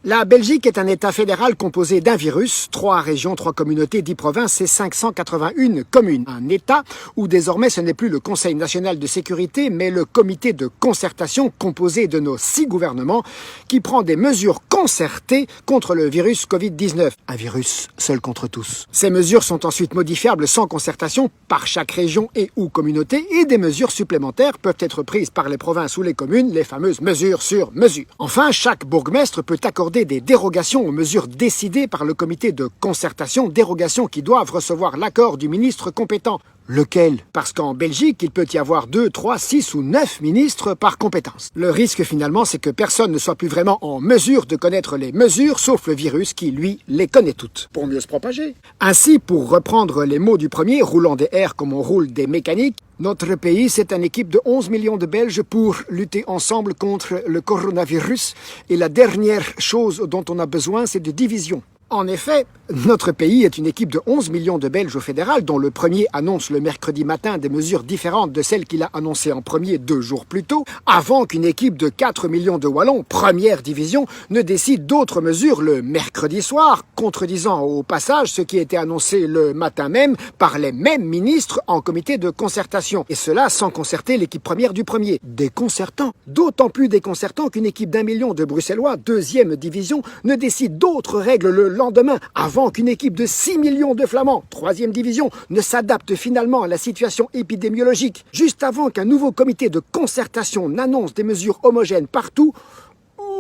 La Belgique est un État fédéral composé d'un virus, 3 régions, 3 communautés, 10 provinces et 581 communes. Un État où désormais ce n'est plus le Conseil national de sécurité, mais le comité de concertation composé de nos 6 gouvernements qui prend des mesures concertées contre le virus Covid-19. Un virus seul contre tous. Ces mesures sont ensuite modifiables sans concertation par chaque région et ou communauté et des mesures supplémentaires peuvent être prises par les provinces ou les communes, les fameuses mesures sur mesure. Enfin, chaque bourgmestre peut accorder des dérogations aux mesures décidées par le comité de concertation, dérogations qui doivent recevoir l'accord du ministre compétent. Lequel? Parce qu'en Belgique, il peut y avoir 2, 3, 6 ou 9 ministres par compétence. Le risque finalement, c'est que personne ne soit plus vraiment en mesure de connaître les mesures, sauf le virus qui, lui, les connaît toutes, pour mieux se propager. Ainsi, pour reprendre les mots du premier, roulant des airs comme on roule des mécaniques, notre pays, c'est une équipe de 11 millions de Belges pour lutter ensemble contre le coronavirus. Et la dernière chose dont on a besoin, c'est de division. En effet, notre pays est une équipe de 11 millions de Belges au fédéral, dont le premier annonce le mercredi matin des mesures différentes de celles qu'il a annoncées en premier 2 jours plus tôt, avant qu'une équipe de 4 millions de Wallons, première division, ne décide d'autres mesures le mercredi soir, contredisant au passage ce qui était annoncé le matin même par les mêmes ministres en comité de concertation. Et cela sans concerter l'équipe première du premier. Déconcertant. D'autant plus déconcertant qu'une équipe d'1 million de Bruxellois, deuxième division, ne décide d'autres règles le lendemain, avant qu'une équipe de 6 millions de Flamands, 3e division, ne s'adapte finalement à la situation épidémiologique, juste avant qu'un nouveau comité de concertation n'annonce des mesures homogènes partout,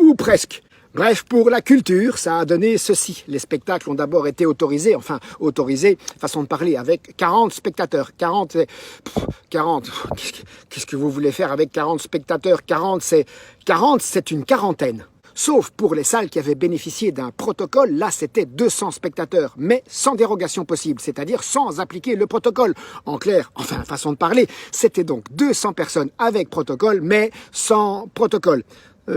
ou presque. Bref, pour la culture, ça a donné ceci. Les spectacles ont d'abord été autorisés, façon de parler, avec 40 spectateurs. 40, qu'est-ce que vous voulez faire avec 40 spectateurs? 40, c'est une quarantaine. Sauf pour les salles qui avaient bénéficié d'un protocole, là c'était 200 spectateurs, mais sans dérogation possible, c'est-à-dire sans appliquer le protocole. En clair, façon de parler, c'était donc 200 personnes avec protocole, mais sans protocole.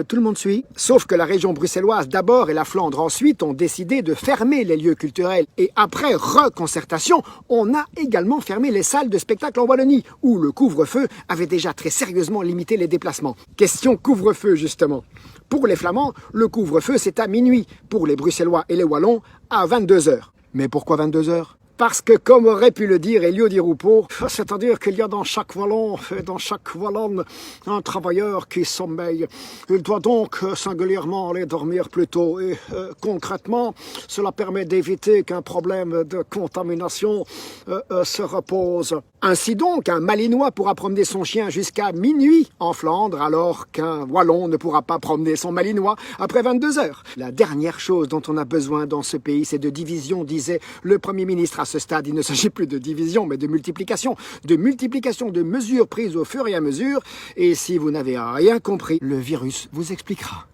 Tout le monde suit. Sauf que la région bruxelloise d'abord et la Flandre ensuite ont décidé de fermer les lieux culturels. Et après reconcertation, on a également fermé les salles de spectacle en Wallonie, où le couvre-feu avait déjà très sérieusement limité les déplacements. Question couvre-feu justement. Pour les Flamands, le couvre-feu c'est à minuit. Pour les Bruxellois et les Wallons, à 22h. Mais pourquoi 22h ? Parce que, comme aurait pu le dire Elio Di Rupo, c'est-à-dire qu'il y a dans chaque Wallon, dans chaque Wallonne, un travailleur qui sommeille. Il doit donc singulièrement aller dormir plus tôt. Et concrètement, cela permet d'éviter qu'un problème de contamination se repose. Ainsi donc, un Malinois pourra promener son chien jusqu'à minuit en Flandre, alors qu'un Wallon ne pourra pas promener son Malinois après 22h. La dernière chose dont on a besoin dans ce pays, c'est de division, disait le Premier ministre. À ce stade, il ne s'agit plus de division, mais de multiplication de mesures prises au fur et à mesure. Et si vous n'avez rien compris, le virus vous expliquera.